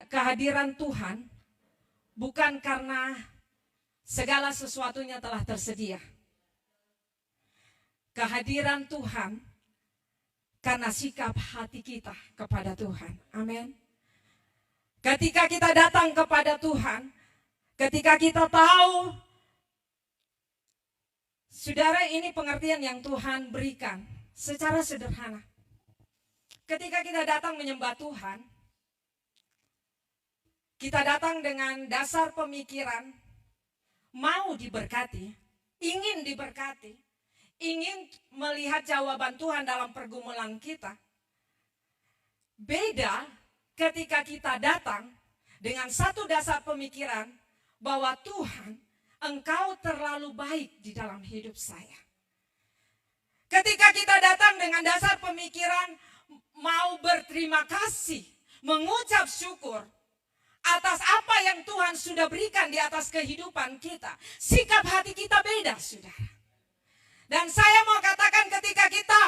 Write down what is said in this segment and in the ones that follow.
kehadiran Tuhan bukan karena segala sesuatunya telah tersedia. Kehadiran Tuhan karena sikap hati kita kepada Tuhan. Amin. Ketika kita datang kepada Tuhan, ketika kita tahu, saudara, ini pengertian yang Tuhan berikan secara sederhana. Ketika kita datang menyembah Tuhan, kita datang dengan dasar pemikiran mau diberkati, ingin diberkati, ingin melihat jawaban Tuhan dalam pergumulan kita. Beda ketika kita datang dengan satu dasar pemikiran bahwa Tuhan, Engkau terlalu baik di dalam hidup saya. Ketika kita datang dengan dasar pemikiran mau berterima kasih, mengucap syukur atas apa yang Tuhan sudah berikan di atas kehidupan kita, sikap hati kita beda, saudara. Dan saya mau katakan, ketika kita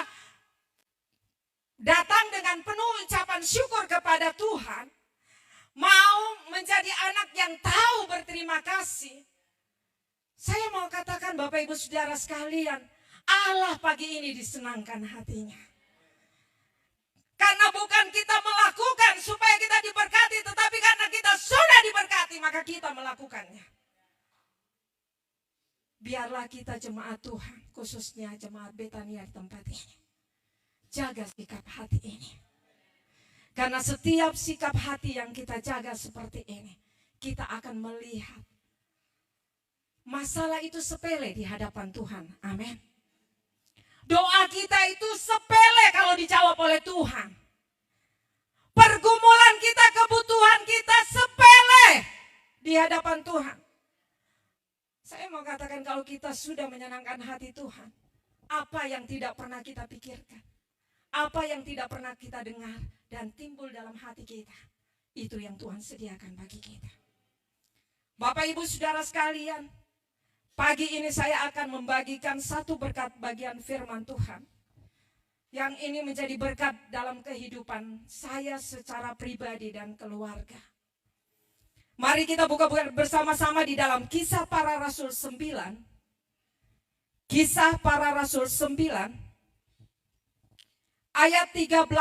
datang dengan penuh ucapan syukur kepada Tuhan, mau menjadi anak yang tahu berterima kasih, saya mau katakan Bapak Ibu Saudara sekalian, Allah pagi ini disenangkan hatinya. Karena bukan kita melakukan supaya kita diberkati, tetapi karena kita sudah diberkati, maka kita melakukannya. Biarlah kita jemaat Tuhan, khususnya jemaat Betania di tempat ini, jaga sikap hati ini. Karena setiap sikap hati yang kita jaga seperti ini, kita akan melihat masalah itu sepele di hadapan Tuhan. Amin. Doa kita itu sepele kalau dijawab oleh Tuhan. Pergumulan kita, kebutuhan kita sepele di hadapan Tuhan. Saya mau katakan, kalau kita sudah menyenangkan hati Tuhan, apa yang tidak pernah kita pikirkan, apa yang tidak pernah kita dengar dan timbul dalam hati kita, itu yang Tuhan sediakan bagi kita. Bapak Ibu Saudara sekalian, pagi ini saya akan membagikan satu berkat bagian firman Tuhan, yang ini menjadi berkat dalam kehidupan saya secara pribadi dan keluarga. Mari kita buka bersama-sama di dalam Kisah Para Rasul 9. Kisah Para Rasul 9 ayat 13,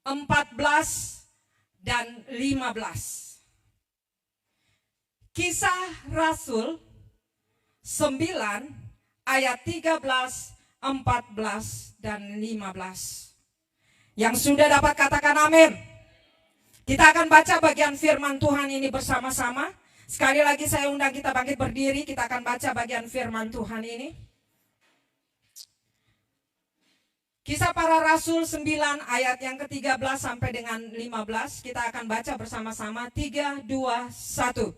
14 dan 15. Kisah Rasul 9 ayat 13, 14 dan 15. Yang sudah dapat katakan amin. Kita akan baca bagian firman Tuhan ini bersama-sama. Sekali lagi saya undang kita bangkit berdiri, kita akan baca bagian firman Tuhan ini. Kisah Para Rasul 9 ayat yang ke-13 sampai dengan 15. Kita akan baca bersama-sama. 3, 2, 1.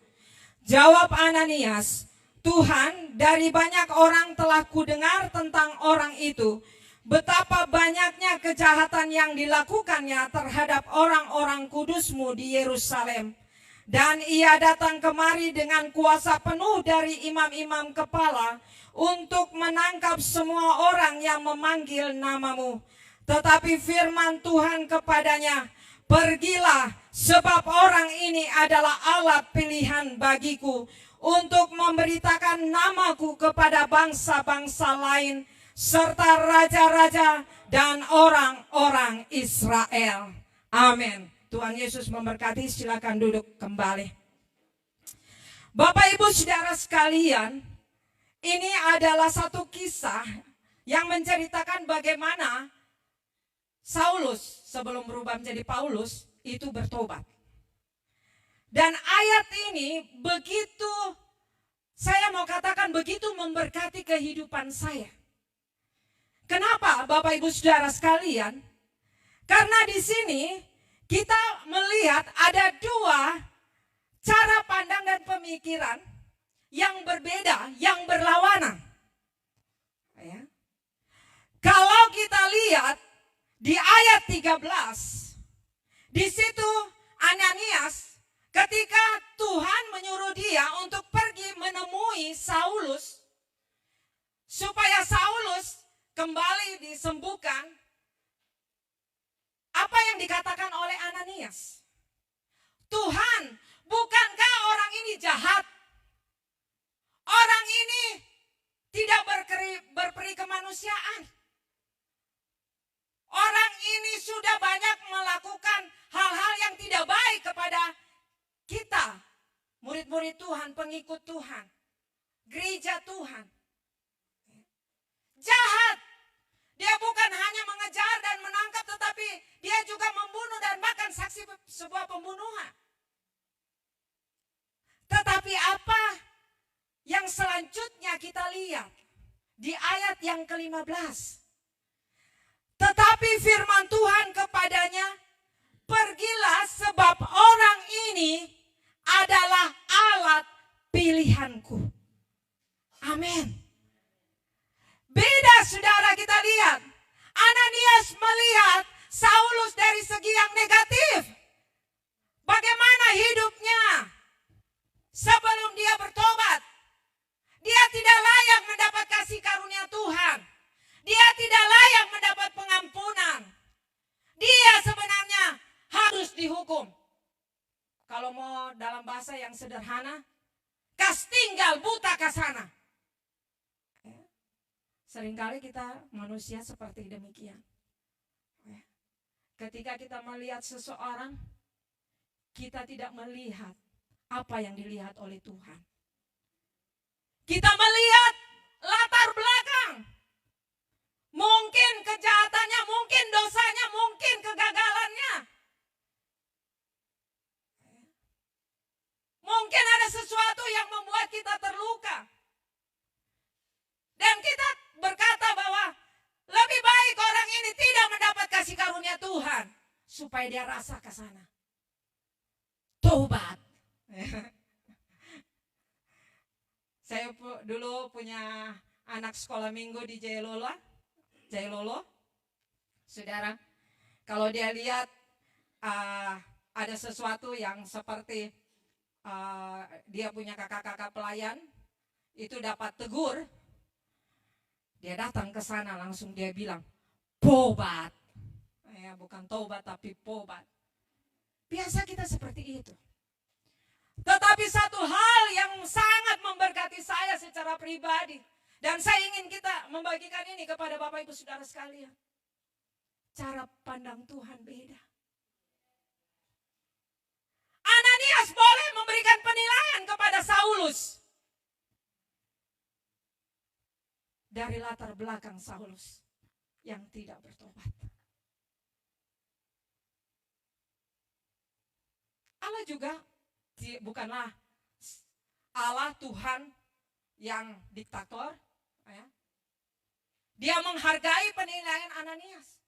Jawab Ananias, Tuhan, dari banyak orang telah kudengar tentang orang itu, betapa banyaknya kejahatan yang dilakukannya terhadap orang-orang kudus-Mu di Yerusalem. Dan ia datang kemari dengan kuasa penuh dari imam-imam kepala untuk menangkap semua orang yang memanggil nama-Mu. Tetapi firman Tuhan kepadanya, pergilah, sebab orang ini adalah alat pilihan bagiku untuk memberitakan namaku kepada bangsa-bangsa lain, serta raja-raja dan orang-orang Israel. Amin. Tuhan Yesus memberkati, silakan duduk kembali. Bapak Ibu Saudara sekalian, ini adalah satu kisah yang menceritakan bagaimana Saulus sebelum berubah menjadi Paulus itu bertobat. Dan ayat ini begitu, saya mau katakan begitu memberkati kehidupan saya. Kenapa Bapak Ibu Saudara sekalian? Karena di sini kita melihat ada dua cara pandang dan pemikiran yang berbeda, yang berlawanan. Ya. Kalau kita lihat di ayat 13, di situ Ananias ketika Tuhan menyuruh dia untuk pergi menemui Saulus supaya Saulus kembali disembuhkan, apa yang dikatakan oleh Ananias? tidak baik kepada kita, murid-murid Tuhan, pengikut Tuhan, gereja Tuhan. Jahat. Dia bukan hanya mengejar dan menangkap, tetapi dia juga membunuh dan bahkan saksi sebuah pembunuhan. Tetapi apa yang selanjutnya kita lihat di ayat yang ke-15. Tetapi firman Tuhan kepadanya, pergilah sebab orang ini adalah alat pilihanku. Amin. Beda saudara, kita lihat. Ananias melihat Saulus dari segi yang negatif. Bagaimana hidupnya sebelum dia bertobat. Dia tidak layak mendapat kasih karunia Tuhan. Dia tidak layak mendapat pengampunan. Dia sebenarnya harus dihukum. Kalau mau dalam bahasa yang sederhana, kas tinggal buta kasana. Seringkali kita manusia seperti demikian. Ketika kita melihat seseorang, kita tidak melihat apa yang dilihat oleh Tuhan. Kita melihat latar belakang. Mungkin kejahatannya, mungkin dosanya, mungkin kegagalannya. Mungkin ada sesuatu yang membuat kita terluka. Dan kita berkata bahwa lebih baik orang ini tidak mendapat kasih karunia Tuhan, supaya dia rasa ke sana. Taubat. Saya dulu punya anak sekolah minggu di Jailolo. Saudara, kalau dia lihat ada sesuatu yang seperti dia punya kakak-kakak pelayan, itu dapat tegur, dia datang ke sana langsung dia bilang, pobat. Ya, bukan taubat tapi pobat. Biasa kita seperti itu. Tetapi satu hal yang sangat memberkati saya secara pribadi, dan saya ingin kita membagikan ini kepada Bapak Ibu Saudara sekalian. Cara pandang Tuhan beda. Ananias boleh memberikan penilaian kepada Saulus dari latar belakang Saulus yang tidak bertobat. Allah juga bukanlah Allah Tuhan yang diktator. Ya. Dia menghargai penilaian Ananias.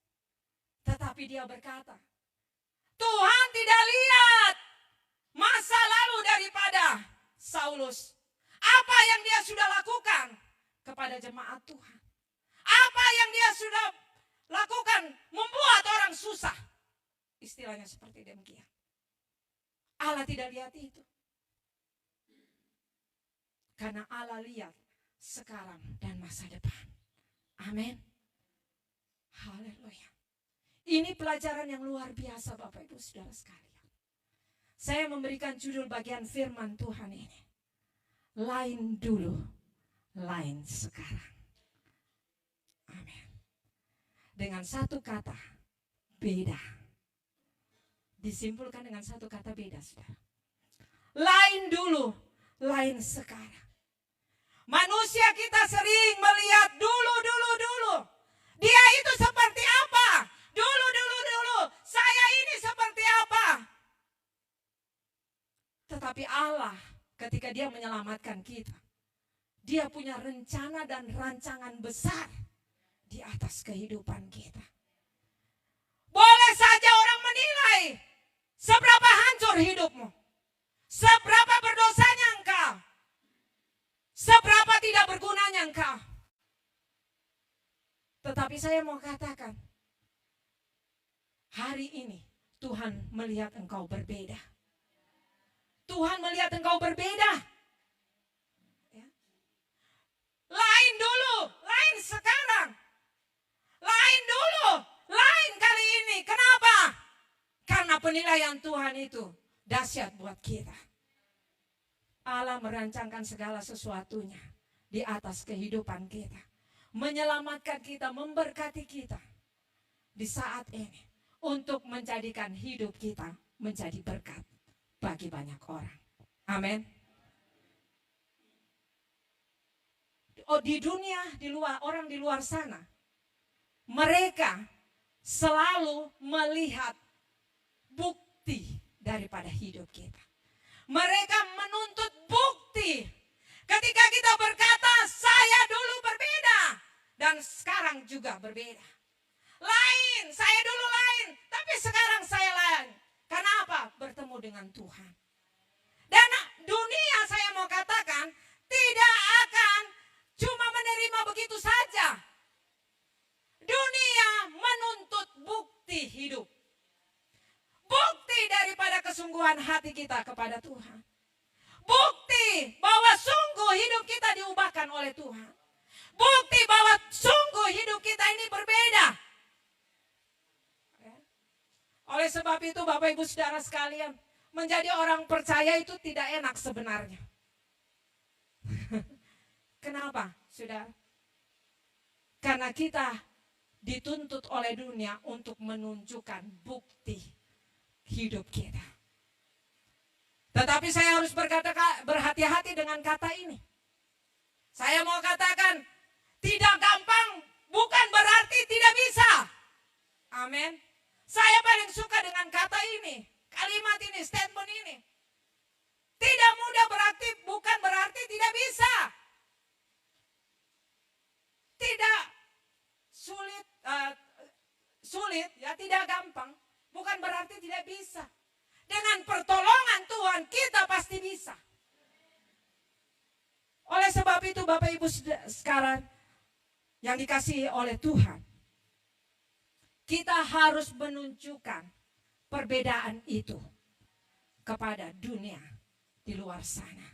Tetapi dia berkata, Tuhan tidak lihat masa lalu daripada Saulus. Apa yang dia sudah lakukan kepada jemaat Tuhan. Apa yang dia sudah lakukan membuat orang susah. Istilahnya seperti demikian. Allah tidak lihat itu. Karena Allah lihat sekarang dan masa depan. Amin. Haleluya. Ini pelajaran yang luar biasa Bapak Ibu Saudara sekalian. Saya memberikan judul bagian firman Tuhan ini. Lain dulu, lain sekarang. Amin. Dengan satu kata, beda. Disimpulkan dengan satu kata beda, saudara. Lain dulu, lain sekarang. Manusia kita sering melihat dulu. Dia itu seperti apa? Dulu. Saya ini seperti apa? Tetapi Allah ketika dia menyelamatkan kita, dia punya rencana dan rancangan besar di atas kehidupan kita. Boleh saja orang menilai seberapa hancur hidupmu, seberapa berdosanya engkau, seberapa tidak bergunanya engkau. Tetapi saya mau katakan, hari ini Tuhan melihat engkau berbeda. Tuhan melihat engkau berbeda. Ya. Lain dulu, lain sekarang. Lain dulu, lain kali ini. Kenapa? Karena penilaian Tuhan itu dahsyat buat kita. Allah merancangkan segala sesuatunya di atas kehidupan kita. Menyelamatkan kita, memberkati kita di saat ini. Untuk menjadikan hidup kita menjadi berkat bagi banyak orang. Amin. Oh, di dunia, di luar, orang di luar sana, mereka selalu melihat bukti daripada hidup kita. Mereka menuntut bukti. Ketika kita berkata, saya dulu berbeda dan sekarang juga berbeda. Lain, saya dulu lain, tapi sekarang saya lain. Kenapa? Bertemu dengan Tuhan. Dan dunia, saya mau katakan, tidak akan cuma menerima begitu saja. Dunia menuntut bukti hidup. Bukti daripada kesungguhan hati kita kepada Tuhan. Bukti bahwa sungguh hidup kita diubahkan oleh Tuhan. Bukti bahwa sungguh hidup kita ini berbeda. Oleh sebab itu Bapak Ibu Saudara sekalian, menjadi orang percaya itu tidak enak sebenarnya. Kenapa, Saudara? Karena kita dituntut oleh dunia untuk menunjukkan bukti hidup kita. Tetapi saya harus berhati-hati dengan kata ini. Saya mau katakan, tidak gampang bukan berarti tidak bisa. Amin. Saya paling suka dengan kata ini, kalimat ini, statement ini. Tidak mudah berarti bukan berarti tidak bisa. Tidak sulit, ya tidak gampang, bukan berarti tidak bisa. Dengan pertolongan Tuhan kita pasti bisa. Oleh sebab itu Bapak Ibu sekarang yang dikasihi oleh Tuhan, kita harus menunjukkan perbedaan itu kepada dunia di luar sana.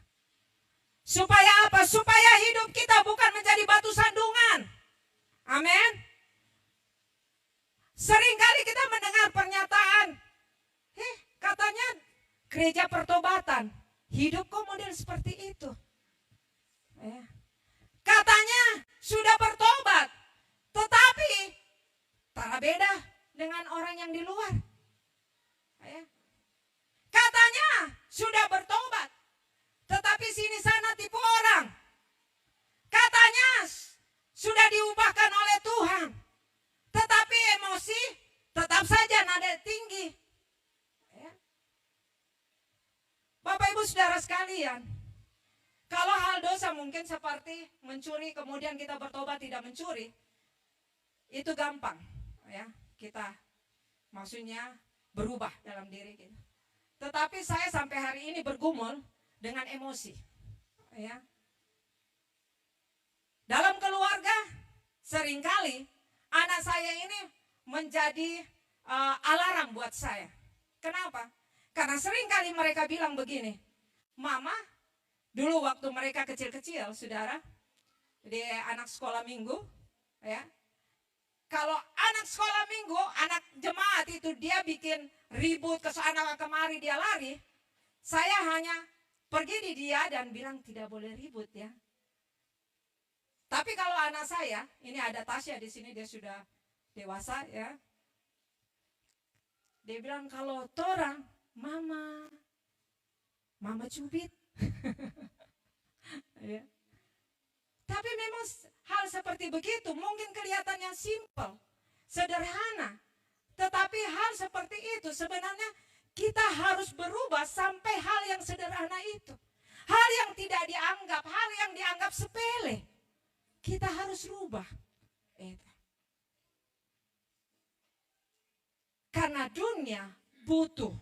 Supaya apa? Supaya hidup kita bukan menjadi batu sandungan. Amin. Seringkali kita mendengar pernyataan, katanya gereja pertobatan, hidup kok model seperti itu. Katanya sudah bertobat, tetapi tak beda dengan orang yang di luar. Katanya sudah bertobat, tetapi sini sana tipu orang. Katanya sudah diubahkan oleh Tuhan, tetapi emosi tetap saja nada tinggi. Bapak Ibu Saudara sekalian, kalau hal dosa mungkin seperti mencuri kemudian kita bertobat tidak mencuri, itu gampang, ya, kita maksudnya berubah dalam diri kita. Tetapi saya sampai hari ini bergumul dengan emosi, ya. Dalam keluarga seringkali anak saya ini menjadi alarm buat saya. Kenapa? Karena seringkali mereka bilang begini, Mama, dulu waktu mereka kecil-kecil, saudara, di anak sekolah minggu, ya. Kalau anak sekolah minggu, anak jemaat itu dia bikin ribut ke sana kemari, dia lari. Saya hanya pergi di dia dan bilang tidak boleh ribut ya. Tapi kalau anak saya, ini ada Tasya di sini, dia sudah dewasa ya. Dia bilang kalau torang, Mama cubit. Ya. Tapi memang hal seperti begitu mungkin kelihatannya simpel, sederhana. Tetapi hal seperti itu sebenarnya kita harus berubah sampai hal yang sederhana itu. Hal yang tidak dianggap, hal yang dianggap sepele. Kita harus rubah. Karena dunia butuh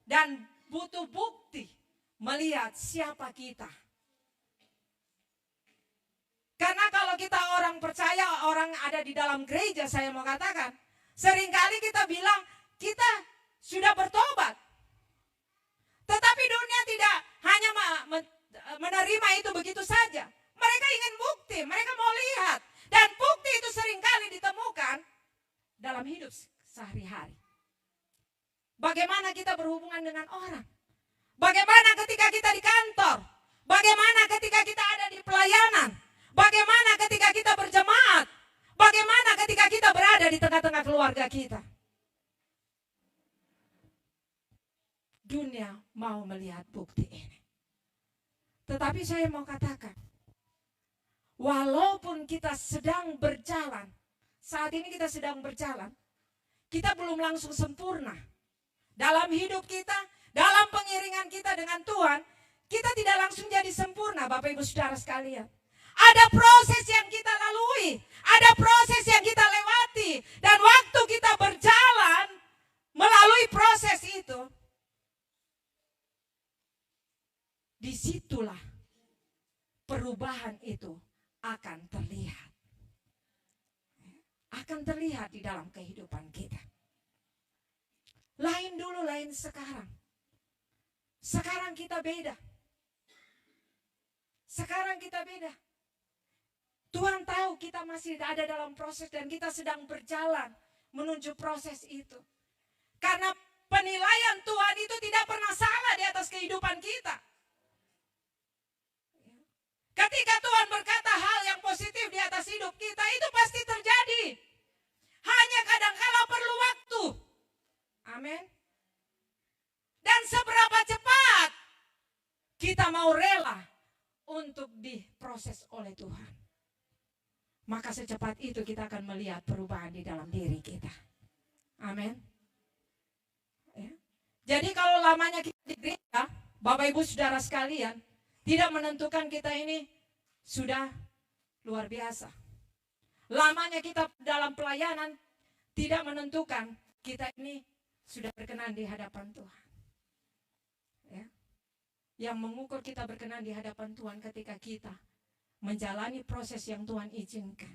dan butuh bukti melihat siapa kita. Karena kalau kita orang percaya, orang ada di dalam gereja, saya mau katakan, seringkali kita bilang kita sudah bertobat. Tetapi dunia tidak hanya menerima itu begitu saja. Mereka ingin bukti, mereka mau lihat. Dan bukti itu seringkali ditemukan dalam hidup sehari-hari. Bagaimana kita berhubungan dengan orang. Bagaimana ketika kita di kantor. Bagaimana ketika kita ada di pelayanan. Bagaimana ketika kita berjemaat. Bagaimana ketika kita berada di tengah-tengah keluarga kita. dunia mau melihat bukti ini. Tetapi saya mau katakan, walaupun kita sedang berjalan, saat ini kita sedang berjalan, kita belum langsung sempurna. Dalam hidup kita, dalam pengiringan kita dengan Tuhan, kita tidak langsung jadi sempurna, Bapak Ibu Saudara sekalian. Ada proses yang kita lalui, ada proses yang kita lewati, dan waktu kita berjalan melalui proses itu, disitulah perubahan itu akan terlihat. Akan terlihat di dalam kehidupan kita. Lain dulu, lain sekarang. Sekarang kita beda. Sekarang kita beda. Tuhan tahu kita masih ada dalam proses dan kita sedang berjalan menuju proses itu. Karena penilaian Tuhan itu tidak pernah salah di atas kehidupan kita. Ketika Tuhan berkata hal yang positif di atas hidup kita, itu pasti terjadi. Hanya kadang-kala perlu waktu. Amin. Dan seberapa cepat kita mau rela untuk diproses oleh Tuhan, maka secepat itu kita akan melihat perubahan di dalam diri kita. Amin. Ya. Jadi kalau lamanya kita di gereja, Bapak Ibu Saudara sekalian, tidak menentukan kita ini sudah luar biasa. Lamanya kita dalam pelayanan tidak menentukan kita ini sudah berkenan di hadapan Tuhan. Ya. Yang mengukur kita berkenan di hadapan Tuhan ketika kita menjalani proses yang Tuhan izinkan.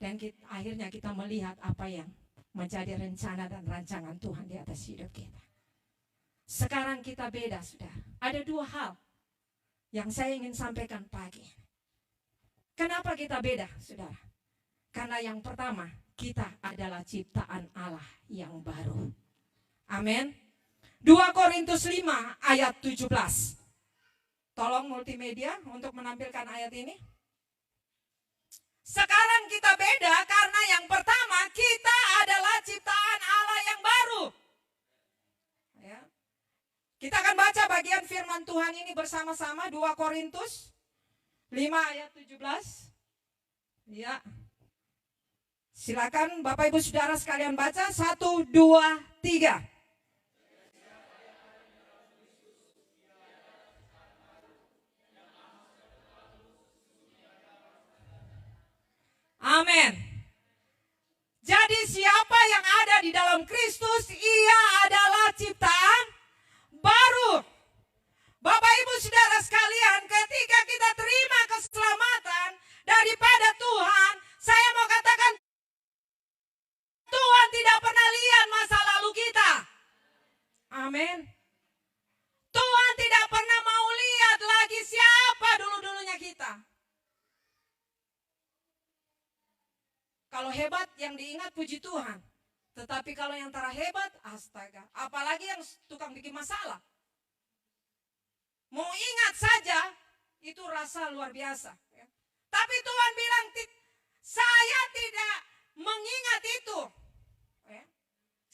Dan akhirnya kita melihat apa yang menjadi rencana dan rancangan Tuhan di atas hidup kita. Sekarang kita beda, saudara. Ada dua hal yang saya ingin sampaikan pagi. Kenapa kita beda, saudara? Karena yang pertama, kita adalah ciptaan Allah yang baru. Amin. 2 Korintus 5 ayat 17. Tolong multimedia untuk menampilkan ayat ini. Sekarang kita beda karena yang pertama, kita adalah ciptaan Allah yang baru. Ya. Kita akan baca bagian firman Tuhan ini bersama-sama, 2 Korintus 5 ayat 17. Ya. Silakan Bapak Ibu Saudara sekalian baca, 1, 2, 3. Amin. Jadi siapa yang ada di dalam Kristus, ia adalah ciptaan baru. Bapak Ibu Saudara sekalian, ketika kita terima keselamatan daripada Tuhan, saya mau katakan Tuhan tidak pernah lihat masa lalu kita. Amin. Tuhan tidak pernah mau lihat lagi siapa dulu-dulunya kita. Kalau hebat yang diingat puji Tuhan. Tetapi kalau yang terhebat, astaga. Apalagi yang tukang bikin masalah. Mau ingat saja, itu rasa luar biasa. Tapi Tuhan bilang, saya tidak mengingat itu.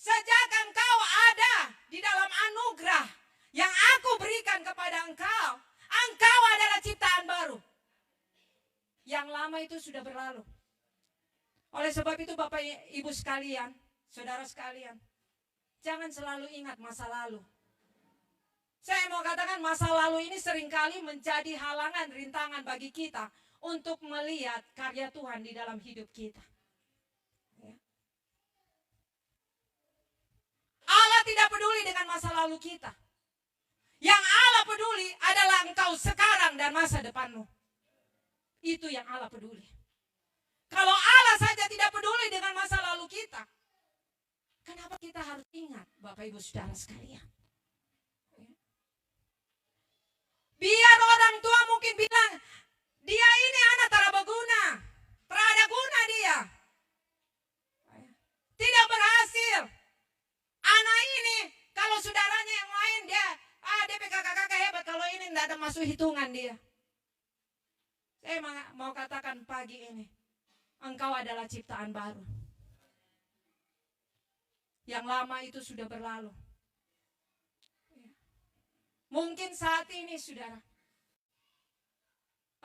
Sejak engkau ada di dalam anugerah yang aku berikan kepada engkau, engkau adalah ciptaan baru. Yang lama itu sudah berlalu. Oleh sebab itu Bapak Ibu sekalian, saudara sekalian, jangan selalu ingat masa lalu. Saya mau katakan masa lalu ini seringkali menjadi halangan, rintangan bagi kita untuk melihat karya Tuhan di dalam hidup kita. Allah tidak peduli dengan masa lalu kita. Yang Allah peduli adalah engkau sekarang dan masa depanmu. Itu yang Allah peduli. Kalau Allah saja tidak peduli dengan masa lalu kita, kenapa kita harus ingat, Bapak Ibu Saudara sekalian? Biar orang tua mungkin bilang, dia ini anak terabaguna, terada guna dia, tidak berhasil. Anak ini, kalau saudaranya yang lain dia kakak-kakak hebat, kalau ini tidak ada masuk hitungan dia. Saya mau katakan pagi ini, engkau adalah ciptaan baru. Yang lama itu sudah berlalu. Mungkin saat ini, saudara,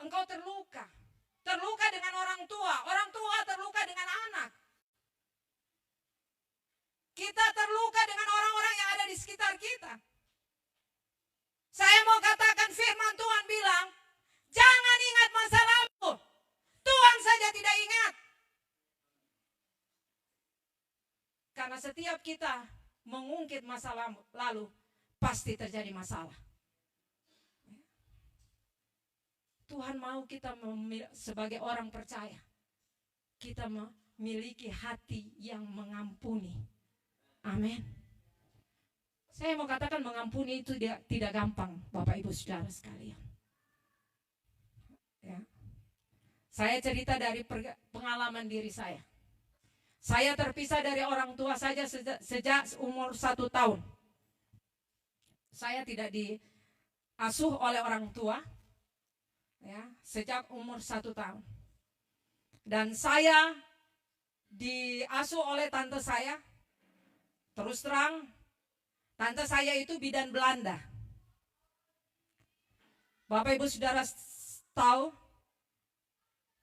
engkau terluka. Terluka dengan orang tua terluka dengan anak. Kita terluka dengan orang-orang yang ada di sekitar kita. Saya mau katakan firman Tuhan bilang, jangan ingat masa lalu. Tuhan saja tidak ingat. Karena setiap kita mengungkit masa lalu, pasti terjadi masalah. Tuhan mau kita sebagai orang percaya, kita memiliki hati yang mengampuni. Amin. Saya mau katakan mengampuni itu tidak gampang, Bapak Ibu Saudara sekalian. Ya. Saya cerita dari pengalaman diri saya. Saya terpisah dari orang tua saja sejak umur 1 tahun. Saya tidak diasuh oleh orang tua, ya, sejak umur 1 tahun. Dan saya diasuh oleh tante saya. Terus terang, tante saya itu bidan Belanda. Bapak Ibu Saudara tahu,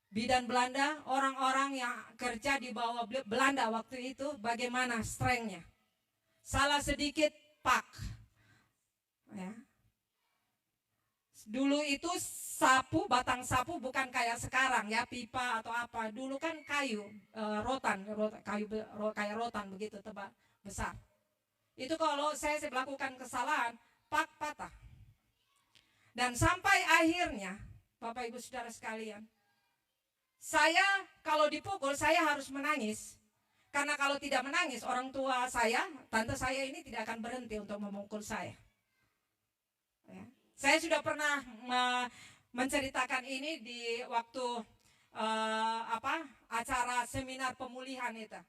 bidan Belanda, orang-orang yang kerja di bawah Belanda waktu itu, bagaimana strengthnya. Salah sedikit, pak. Ya. Dulu itu sapu, batang sapu bukan kayak sekarang ya, pipa atau apa. Dulu kan kayu, kayak rotan begitu tebal, besar. Itu kalau saya melakukan kesalahan, pak patah. Dan sampai akhirnya, Bapak Ibu Saudara sekalian, saya kalau dipukul saya harus menangis. Karena kalau tidak menangis, orang tua saya, tante saya ini tidak akan berhenti untuk memukul saya. Ya. Saya sudah pernah menceritakan ini di waktu acara seminar pemulihan itu.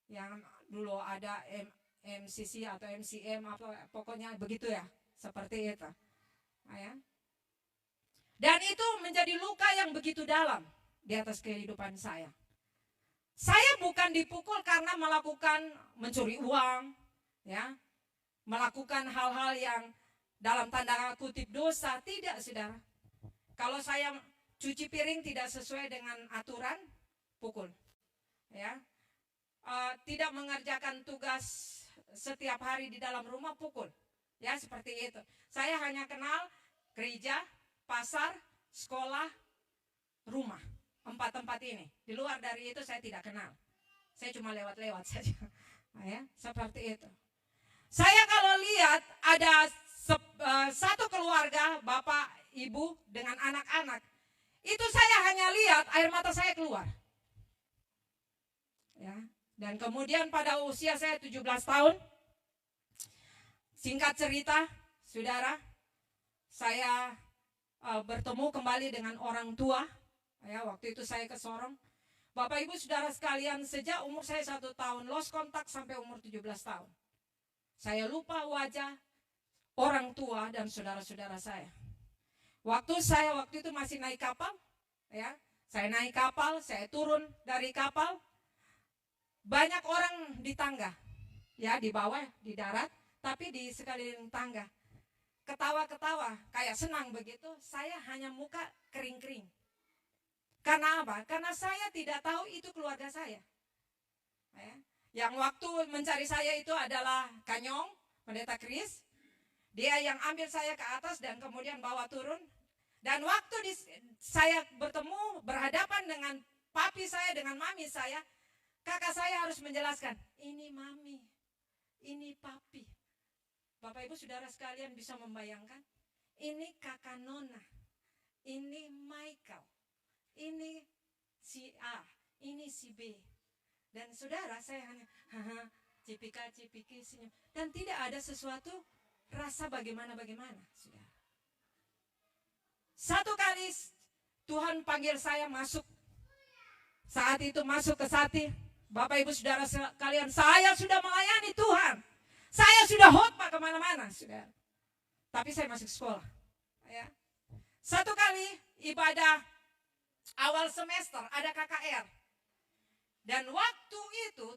Yang dulu ada MCC atau MCM pokoknya begitu ya, seperti itu. Ya. Dan itu menjadi luka yang begitu dalam di atas kehidupan saya. Saya bukan dipukul karena mencuri uang, ya, melakukan hal-hal yang dalam tanda kutip dosa, tidak, saudara. Kalau saya cuci piring tidak sesuai dengan aturan, pukul, ya. Tidak mengerjakan tugas setiap hari di dalam rumah, pukul, ya, seperti itu. Saya hanya kenal gereja, pasar, sekolah, rumah, 4 tempat ini. Di luar dari itu saya tidak kenal. Saya cuma lewat-lewat saja. Ya, seperti itu. Saya kalau lihat ada satu keluarga, bapak, ibu dengan anak-anak, itu saya hanya lihat air mata saya keluar. Ya, dan kemudian pada usia saya 17 tahun, singkat cerita, saudara, saya bertemu kembali dengan orang tua. Ya, waktu itu saya ke Sorong. Bapak Ibu Saudara sekalian, sejak umur saya 1 tahun lost kontak sampai umur 17 tahun. Saya lupa wajah orang tua dan saudara-saudara saya. Waktu itu masih naik kapal, ya. Saya naik kapal, saya turun dari kapal. Banyak orang di tangga, ya, di bawah, di darat, tapi di sekeliling tangga. Ketawa-ketawa, kayak senang begitu. Saya hanya muka kering-kering. Karena apa? Karena saya tidak tahu itu keluarga saya. Ya. Yang waktu mencari saya itu adalah Kanyong, Pendeta Kris. Dia yang ambil saya ke atas dan kemudian bawa turun. Dan waktu saya berhadapan dengan papi saya, dengan mami saya, kakak saya harus menjelaskan, ini mami, ini papi. Bapak Ibu Saudara sekalian bisa membayangkan, ini kakak Nona, ini Michael, ini si A, ini si B. Dan saudara, saya hanya cipika-cipiki senyum. Dan tidak ada sesuatu rasa bagaimana-bagaimana, saudara. Satu kali Tuhan panggil saya masuk. Saat itu masuk ke Sati. Bapak Ibu Saudara sekalian, saya sudah melayani Tuhan. Saya sudah khotbah kemana-mana, saudara. Tapi saya masih sekolah. Ya. Satu kali ibadah awal semester ada KKR. Dan waktu itu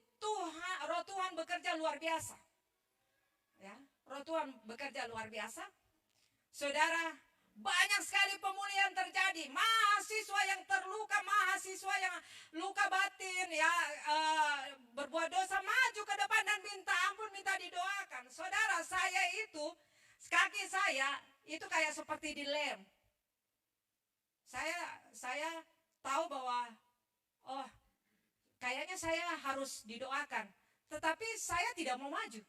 Roh Tuhan bekerja luar biasa. Ya, Roh Tuhan bekerja luar biasa. Saudara, banyak sekali pemulihan terjadi. Mahasiswa yang terluka, mahasiswa yang luka batin, ya, berbuat dosa, maju ke depan dan minta ampun, minta didoakan. Saudara, saya itu, kaki saya itu kayak seperti dilem. Saya tahu bahwa, oh, kayaknya saya harus didoakan. Tetapi saya tidak mau maju.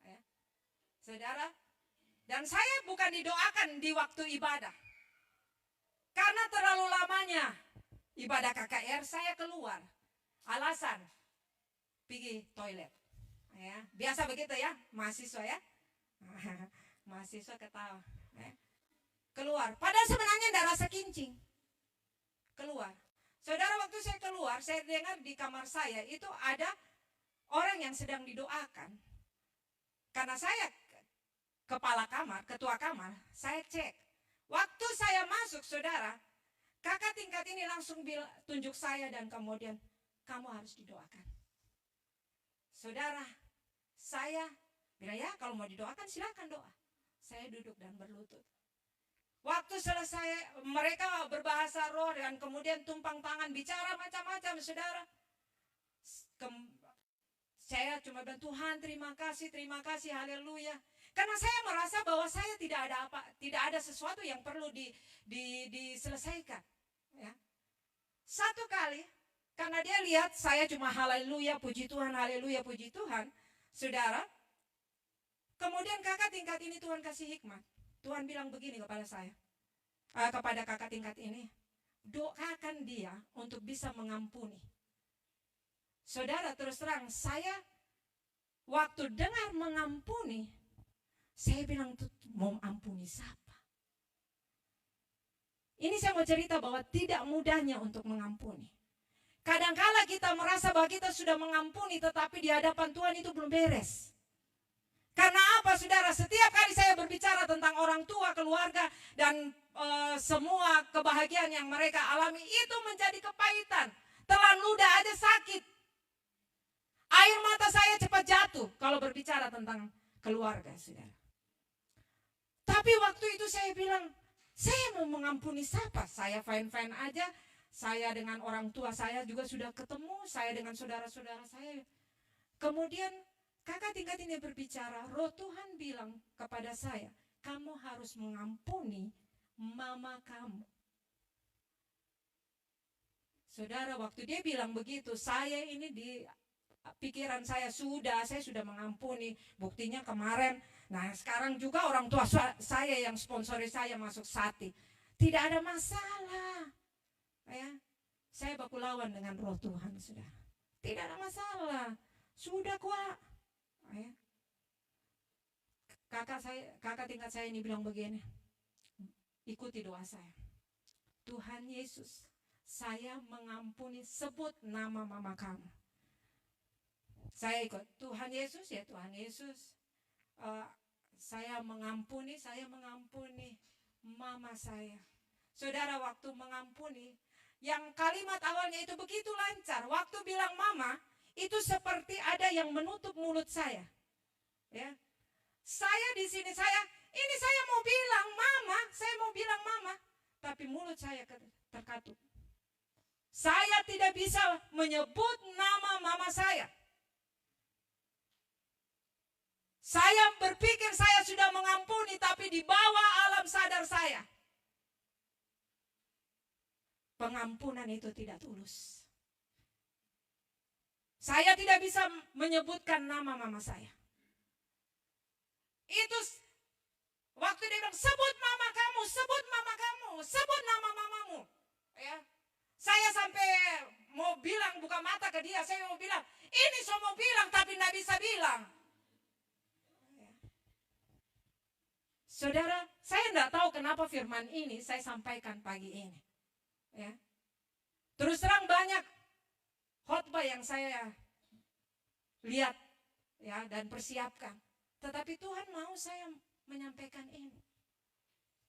Ya. Saudara, dan saya bukan didoakan di waktu ibadah. Karena terlalu lamanya ibadah KKR, saya keluar. Alasan, pergi toilet. Ya, biasa begitu ya, mahasiswa ya. Mahasiswa ketawa. Ya. Keluar, padahal sebenarnya tidak rasa kincing. Keluar. Saudara, waktu saya keluar, saya dengar di kamar saya itu ada orang yang sedang didoakan. Karena saya kepala kamar, ketua kamar, saya cek. Waktu saya masuk, saudara, kakak tingkat ini langsung tunjuk saya dan kemudian, kamu harus didoakan. Saudara, saya bilang, ya kalau mau didoakan silakan doa. Saya duduk dan berlutut. Waktu selesai, mereka berbahasa roh dan kemudian tumpang tangan, bicara macam-macam, saudara. Saya cuma bilang, Tuhan terima kasih, haleluya. Karena saya merasa bahwa saya tidak ada sesuatu yang perlu diselesaikan. Ya. Satu kali, karena dia lihat saya cuma haleluya, puji Tuhan, haleluya, puji Tuhan. Saudara, kemudian kakak tingkat ini Tuhan kasih hikmat. Tuhan bilang begini kepada saya, kepada kakak tingkat ini, doakan dia untuk bisa mengampuni. Saudara, terus terang, saya waktu dengar mengampuni, saya bilang, mau ampuni siapa? Ini saya mau cerita bahwa tidak mudahnya untuk mengampuni. Kadangkala kita merasa bahwa kita sudah mengampuni, tetapi di hadapan Tuhan itu belum beres. Karena apa, saudara? Setiap kali saya berbicara tentang orang tua, keluarga, dan semua kebahagiaan yang mereka alami, itu menjadi kepahitan. Telan ludah aja sakit. Air mata saya cepat jatuh kalau berbicara tentang keluarga, saudara. Tapi waktu itu saya bilang, saya mau mengampuni siapa? Saya fine-fine aja. Saya dengan orang tua saya juga sudah ketemu. Saya dengan saudara-saudara saya. Kemudian kakak tingkat ini berbicara. Roh Tuhan bilang kepada saya, kamu harus mengampuni mama kamu. Saudara, waktu dia bilang begitu, saya ini di pikiran saya sudah mengampuni. Buktinya kemarin. Nah, sekarang juga orang tua saya yang sponsori saya masuk Sati. Tidak ada masalah. Ya, saya baku lawan dengan roh Tuhan, saudara. Tidak ada masalah. Sudah kuat. Ya. Kakak tingkat saya ini bilang begini. Ikuti doa saya. Tuhan Yesus, saya mengampuni, sebut nama mama kamu. Saya ikut, Tuhan Yesus, ya Tuhan Yesus, saya mengampuni mama saya. Saudara, waktu mengampuni, yang kalimat awalnya itu begitu lancar. Waktu bilang mama, itu seperti ada yang menutup mulut saya. Ya, saya di sini, saya mau bilang mama, tapi mulut saya terkatup. Saya tidak bisa menyebut nama mama saya. Saya berpikir saya sudah mengampuni, tapi di bawah alam sadar saya, pengampunan itu tidak tulus. Saya tidak bisa menyebutkan nama mama saya. Itu waktu dia bilang, sebut nama kamu, sebut nama mamamu. Ya. Saya sampai mau bilang, buka mata ke dia, saya mau bilang, ini saya mau bilang tapi tidak bisa bilang. Saudara, saya tidak tahu kenapa firman ini saya sampaikan pagi ini. Ya. Terus terang banyak khotbah yang saya lihat, ya, dan persiapkan. Tetapi Tuhan mau saya menyampaikan ini.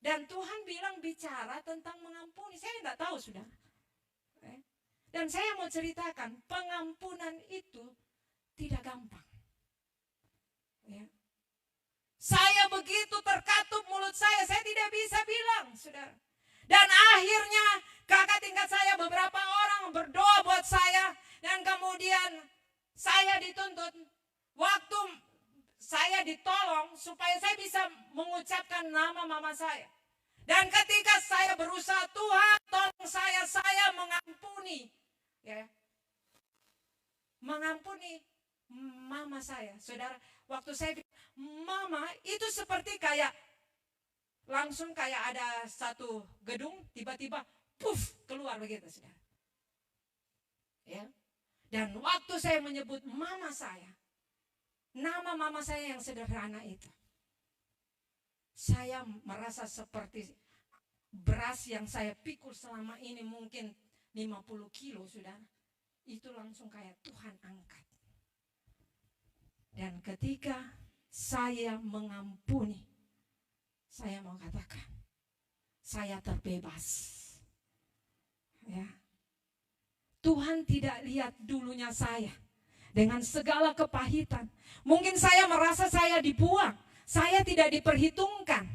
Dan Tuhan bilang bicara tentang mengampuni. Saya tidak tahu, saudara. Ya. Dan saya mau ceritakan, pengampunan itu tidak gampang. Ya. Saya begitu terkatup mulut mulut saya tidak bisa bilang, saudara. Dan akhirnya kakak tingkat saya, beberapa orang berdoa buat saya. Dan kemudian saya dituntut. Waktu saya ditolong supaya saya bisa mengucapkan nama mama saya. Dan ketika saya berusaha, Tuhan tolong saya mengampuni. Ya, mengampuni mama saya. Saudara, waktu saya bilang, mama itu seperti kayak langsung kayak ada satu gedung tiba-tiba puff keluar begitu, saudara. Ya. Dan waktu saya menyebut mama saya, nama mama saya yang sederhana itu, saya merasa seperti beras yang saya pikul selama ini mungkin 50 kilo, saudara. Itu langsung kayak Tuhan angkat. Dan ketika saya mengampuni, saya mau katakan, saya terbebas. Ya. Tuhan tidak lihat dulunya saya dengan segala kepahitan. Mungkin saya merasa saya dibuang, saya tidak diperhitungkan.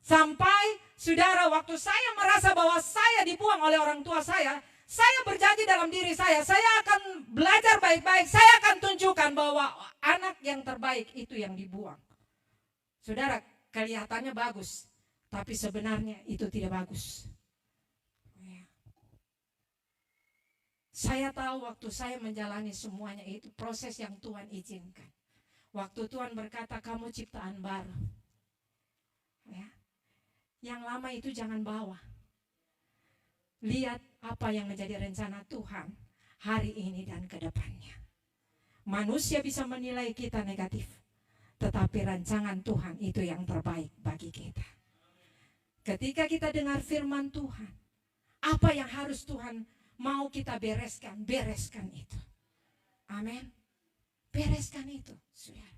Sampai saudara, waktu saya merasa bahwa saya dibuang oleh orang tua saya berjanji dalam diri saya akan belajar baik-baik, saya akan tunjukkan bahwa anak yang terbaik itu yang dibuang. Saudara, kelihatannya bagus, tapi sebenarnya itu tidak bagus. Saya tahu waktu saya menjalani semuanya itu proses yang Tuhan izinkan. Waktu Tuhan berkata, kamu ciptaan baru. Ya. Yang lama itu jangan bawa. Lihat apa yang menjadi rencana Tuhan hari ini dan ke depannya. Manusia bisa menilai kita negatif, tetapi rancangan Tuhan itu yang terbaik bagi kita. Ketika kita dengar firman Tuhan, apa yang harus Tuhan mau kita bereskan itu. Amin. Bereskan itu, saudara.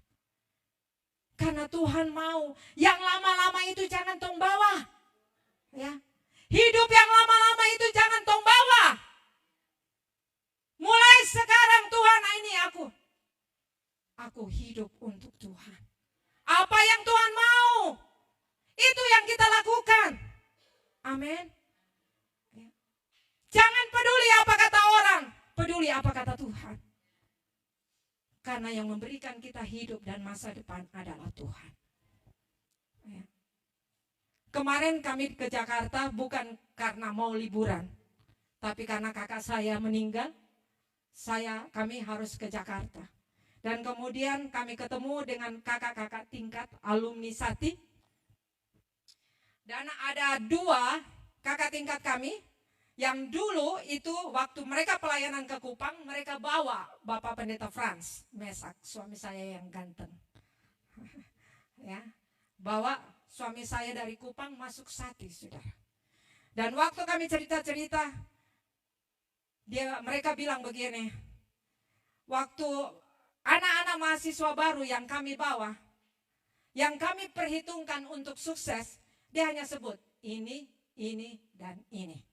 Karena Tuhan mau yang lama-lama itu jangan tong bawa. Ya. Hidup yang lama-lama itu jangan tong bawa. Mulai sekarang Tuhan, ini aku hidup untuk Tuhan. Apa yang Tuhan mau, itu yang kita lakukan. Amin. Jangan peduli apa kata orang, peduli apa kata Tuhan. Karena yang memberikan kita hidup dan masa depan adalah Tuhan. Ya. Kemarin kami ke Jakarta bukan karena mau liburan, tapi karena kakak saya meninggal, kami harus ke Jakarta. Dan kemudian kami ketemu dengan kakak-kakak tingkat alumni Sati. Dan ada 2 kakak tingkat kami yang dulu itu waktu mereka pelayanan ke Kupang, mereka bawa Bapak Pendeta Frans Mesak, suami saya yang ganteng. Ya, bawa suami saya dari Kupang masuk Sati, saudara. Dan waktu kami cerita-cerita, mereka bilang begini, waktu anak-anak mahasiswa baru yang kami bawa, yang kami perhitungkan untuk sukses, dia hanya sebut ini, dan ini.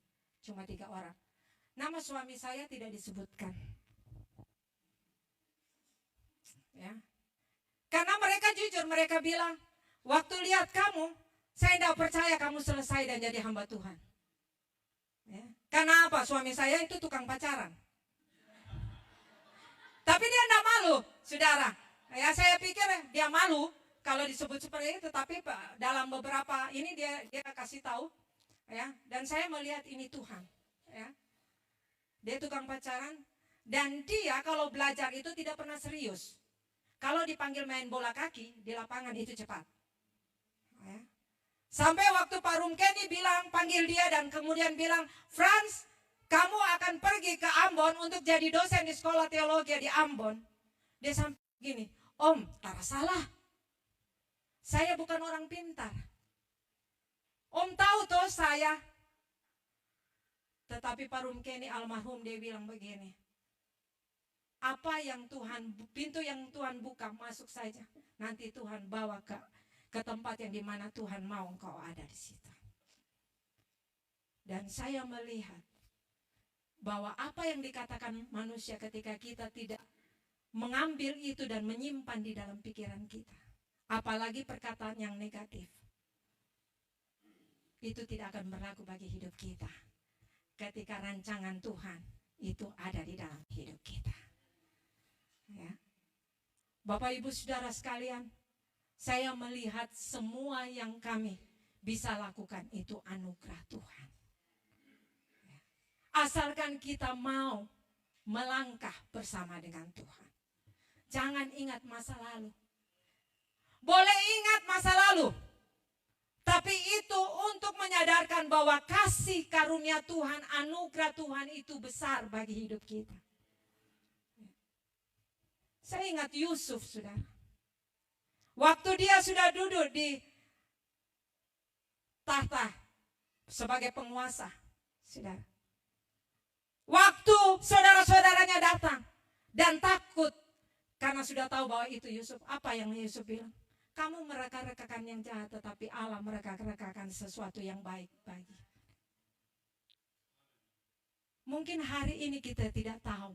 Cuma 3 orang. Nama suami saya tidak disebutkan. Ya. Karena mereka jujur, mereka bilang, waktu lihat kamu, saya tidak percaya kamu selesai dan jadi hamba Tuhan. Ya. Karena apa? Suami saya itu tukang pacaran. Tapi dia tidak malu, saudara. Ya, saya pikir dia malu kalau disebut seperti itu. Tapi dalam beberapa ini dia kasih tahu. Ya, dan saya melihat ini Tuhan. Ya. Dia tukang pacaran dan dia kalau belajar itu tidak pernah serius. Kalau dipanggil main bola kaki di lapangan itu cepat. Ya. Sampai waktu Pak Rumkeni bilang, panggil dia dan kemudian bilang, Frans, kamu akan pergi ke Ambon untuk jadi dosen di sekolah teologi di Ambon. Dia sampai gini, Om, tak salah. Saya bukan orang pintar. Om tahu toh saya. Tetapi Pak Rumkeni almarhum dia bilang begini. Apa yang pintu yang Tuhan buka, masuk saja. Nanti Tuhan bawa ke tempat yang dimana Tuhan mau engkau ada di situ. Dan saya melihat bahwa apa yang dikatakan manusia ketika kita tidak mengambil itu dan menyimpan di dalam pikiran kita. Apalagi perkataan yang negatif. itu tidak akan berlaku bagi hidup kita. Ketika rancangan Tuhan itu ada di dalam hidup kita. Ya. Bapak Ibu Saudara sekalian, saya melihat semua yang kami bisa lakukan itu anugerah Tuhan. Asalkan kita mau melangkah bersama dengan Tuhan. Jangan ingat masa lalu. Boleh ingat masa lalu, tapi itu untuk menyadarkan bahwa kasih karunia Tuhan, anugerah Tuhan itu besar bagi hidup kita. Saya ingat Yusuf, saudara. Waktu dia sudah duduk di tahta sebagai penguasa, saudara. Waktu saudara-saudaranya datang dan takut karena sudah tahu bahwa itu Yusuf. Apa yang Yusuf bilang? Kamu mereka-rekakan yang jahat, tetapi Allah mereka-rekakan sesuatu yang baik bagi. Mungkin hari ini kita tidak tahu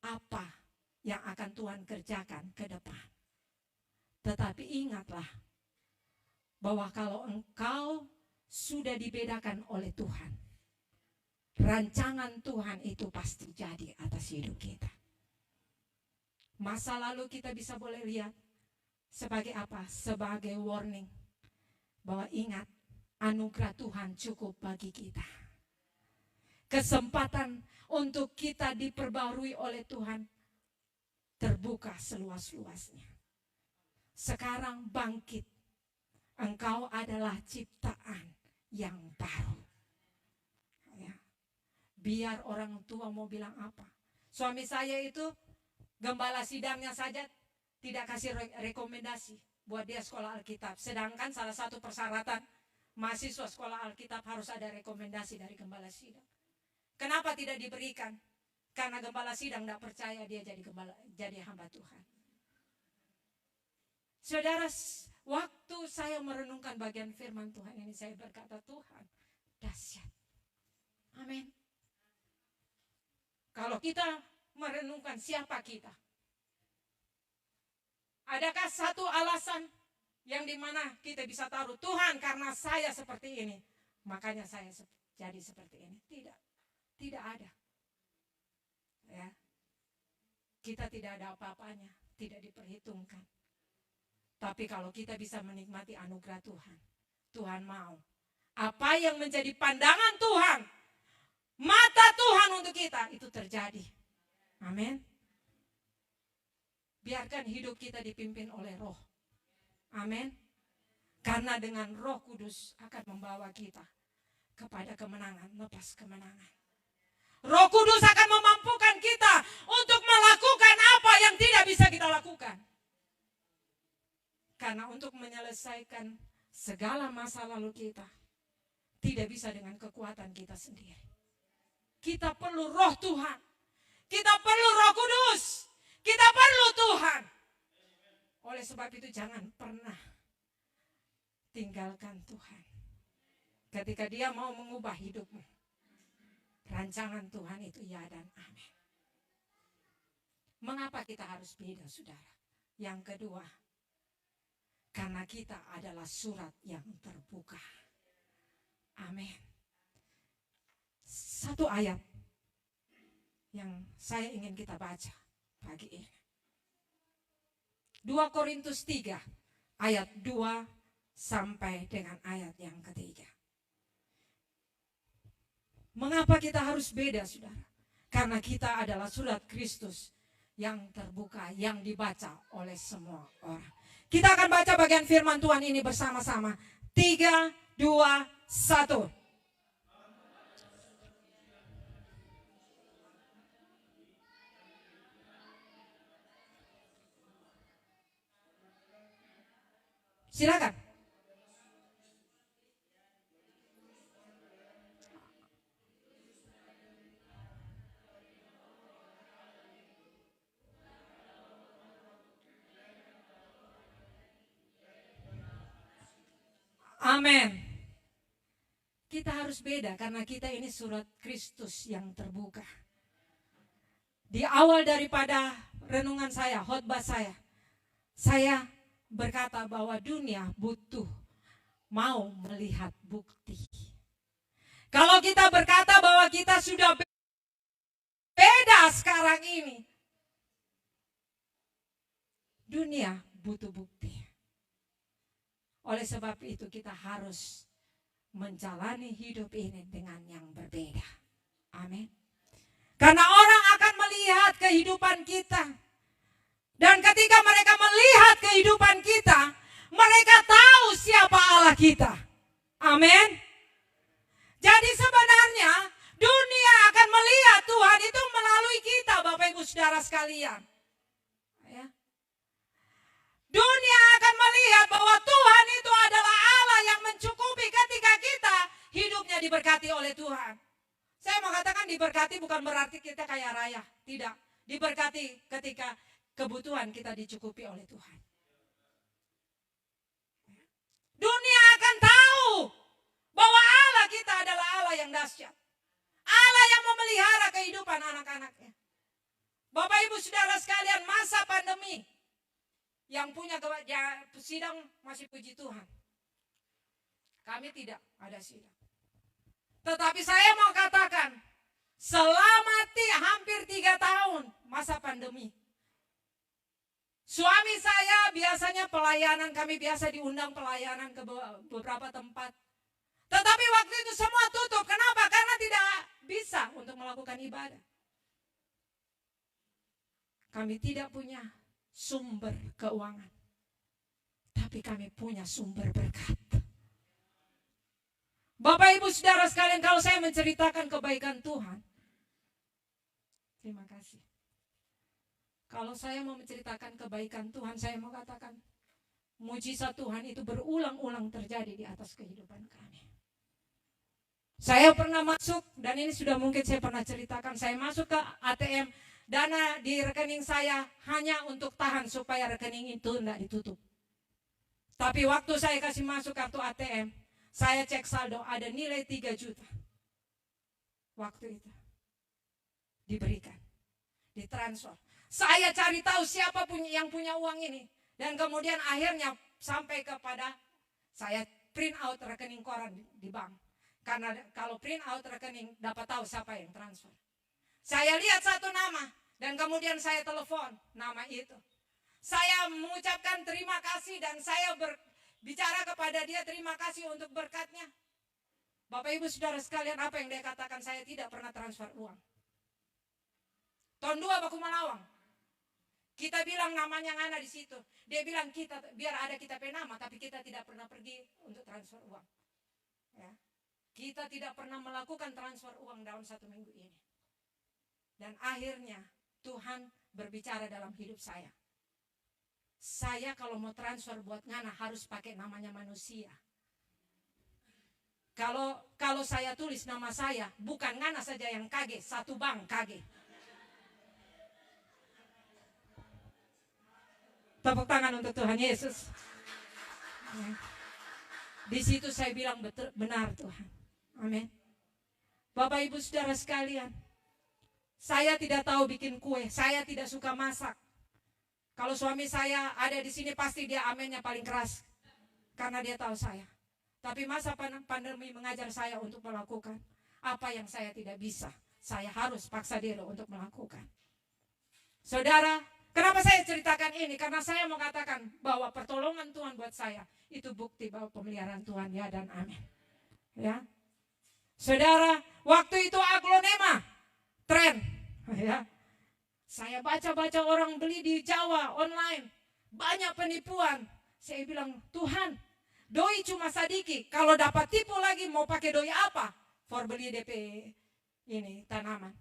apa yang akan Tuhan kerjakan ke depan. Tetapi ingatlah bahwa kalau engkau sudah dibedakan oleh Tuhan, rancangan Tuhan itu pasti jadi atas hidup kita. Masa lalu kita bisa boleh lihat sebagai apa? Sebagai warning bahwa ingat, anugerah Tuhan cukup bagi kita. Kesempatan untuk kita diperbarui oleh Tuhan terbuka seluas-luasnya. Sekarang bangkit. Engkau adalah ciptaan yang baru. Ya. Biar orang tua mau bilang apa. Suami saya itu gembala sidangnya saja tidak kasih rekomendasi buat dia sekolah Alkitab. Sedangkan salah satu persyaratan mahasiswa sekolah Alkitab harus ada rekomendasi dari gembala sidang. Kenapa tidak diberikan? Karena gembala sidang tidak percaya dia jadi hamba Tuhan. Saudara, waktu saya merenungkan bagian firman Tuhan ini, saya berkata, Tuhan, dahsyat. Amin. Kalau kita merenungkan siapa kita, adakah satu alasan yang dimana kita bisa taruh, Tuhan karena saya seperti ini, makanya saya jadi seperti ini? Tidak ada. Ya, kita tidak ada apa-apanya, tidak diperhitungkan. Tapi kalau kita bisa menikmati anugerah Tuhan, Tuhan mau apa yang menjadi pandangan Tuhan, mata Tuhan untuk kita, itu terjadi. Amin. Biarkan hidup kita dipimpin oleh Roh. Amin. Karena dengan Roh Kudus akan membawa kita kepada kemenangan, lepas kemenangan. Roh Kudus akan memampukan kita untuk melakukan apa yang tidak bisa kita lakukan. Karena untuk menyelesaikan segala masa lalu kita, tidak bisa dengan kekuatan kita sendiri. Kita perlu Roh Tuhan. Kita perlu Roh Kudus. Kita perlu Tuhan. Oleh sebab itu jangan pernah tinggalkan Tuhan. Ketika Dia mau mengubah hidupmu, rancangan Tuhan itu ya dan amin. Mengapa kita harus beda, saudara? Yang kedua, karena kita adalah surat yang terbuka. Amin. Satu ayat yang saya ingin kita baca pagi ini. 2 Korintus 3 ayat 2 sampai dengan ayat yang ketiga. Mengapa kita harus beda, saudara? Karena kita adalah surat Kristus yang terbuka, yang dibaca oleh semua orang. Kita akan baca bagian firman Tuhan ini bersama-sama. 3, 2, 1. Silakan. Amin. Kita harus beda karena kita ini surat Kristus yang terbuka. Di awal daripada renungan saya, khotbah saya berkata bahwa dunia butuh mau melihat bukti. Kalau kita berkata bahwa kita sudah beda sekarang ini, dunia butuh bukti. Oleh sebab itu kita harus menjalani hidup ini dengan yang berbeda. Amin. Karena orang akan melihat kehidupan kita. Dan ketika mereka melihat kehidupan kita, mereka tahu siapa Allah kita. Amin. Jadi sebenarnya dunia akan melihat Tuhan itu melalui kita, Bapak Ibu Saudara sekalian. Ya. Dunia akan melihat bahwa Tuhan itu adalah Allah yang mencukupi ketika kita hidupnya diberkati oleh Tuhan. Saya mau katakan diberkati bukan berarti kita kaya raya. Tidak. Diberkati ketika kebutuhan kita dicukupi oleh Tuhan. Dunia akan tahu bahwa Allah kita adalah Allah yang dahsyat. Allah yang memelihara kehidupan anak-anaknya. Bapak Ibu Saudara sekalian, masa pandemi, yang punya sidang masih puji Tuhan. Kami tidak ada sidang. Tetapi saya mau katakan, selama hampir 3 tahun masa pandemi, suami saya biasanya pelayanan, kami biasa diundang pelayanan ke beberapa tempat. Tetapi waktu itu semua tutup. Kenapa? Karena tidak bisa untuk melakukan ibadah. Kami tidak punya sumber keuangan, tapi kami punya sumber berkat. Bapak Ibu Saudara sekalian, kalau saya menceritakan kebaikan Tuhan, terima kasih. Kalau saya mau menceritakan kebaikan Tuhan, saya mau katakan mujizat Tuhan itu berulang-ulang terjadi di atas kehidupan kami. Saya pernah masuk, dan ini sudah mungkin saya pernah ceritakan, saya masuk ke ATM, dana di rekening saya hanya untuk tahan supaya rekening itu tidak ditutup. Tapi waktu saya kasih masuk kartu ATM, saya cek saldo ada nilai 3 juta. Waktu itu diberikan, ditransfer. Saya cari tahu siapa yang punya uang ini. Dan kemudian akhirnya sampai kepada saya print out rekening koran di bank. Karena kalau print out rekening dapat tahu siapa yang transfer. Saya lihat satu nama dan kemudian saya telepon nama itu. Saya mengucapkan terima kasih dan saya berbicara kepada dia terima kasih untuk berkatnya. Bapak Ibu Saudara sekalian, apa yang dia katakan, saya tidak pernah transfer uang. Tahun 2 Baku Malawang. Kita bilang namanya ngana di situ. Dia bilang kita biar ada kita penama, tapi kita tidak pernah pergi untuk transfer uang. Ya. Kita tidak pernah melakukan transfer uang dalam 1 minggu ini. Dan akhirnya Tuhan berbicara dalam hidup saya. Saya kalau mau transfer buat ngana harus pakai namanya manusia. Kalau saya tulis nama saya, bukan ngana saja yang kaget, satu bank kaget. Tepuk tangan untuk Tuhan Yesus. Di situ saya bilang benar Tuhan. Amin. Bapak Ibu Saudara sekalian, saya tidak tahu bikin kue, saya tidak suka masak. Kalau suami saya ada di sini pasti dia amennya paling keras karena dia tahu saya. Tapi masa pandemi mengajar saya untuk melakukan apa yang saya tidak bisa. Saya harus paksa diri untuk melakukan. Saudara, kenapa saya ceritakan ini? Karena saya mau katakan bahwa pertolongan Tuhan buat saya itu bukti bahwa pemeliharaan Tuhan, ya dan amin. Ya. Saudara, waktu itu aglonema tren, ya. Saya baca-baca orang beli di Jawa online, banyak penipuan. Saya bilang, Tuhan, doi cuma sadiki. Kalau dapat tipu lagi mau pakai doi apa? For beli DP ini tanaman.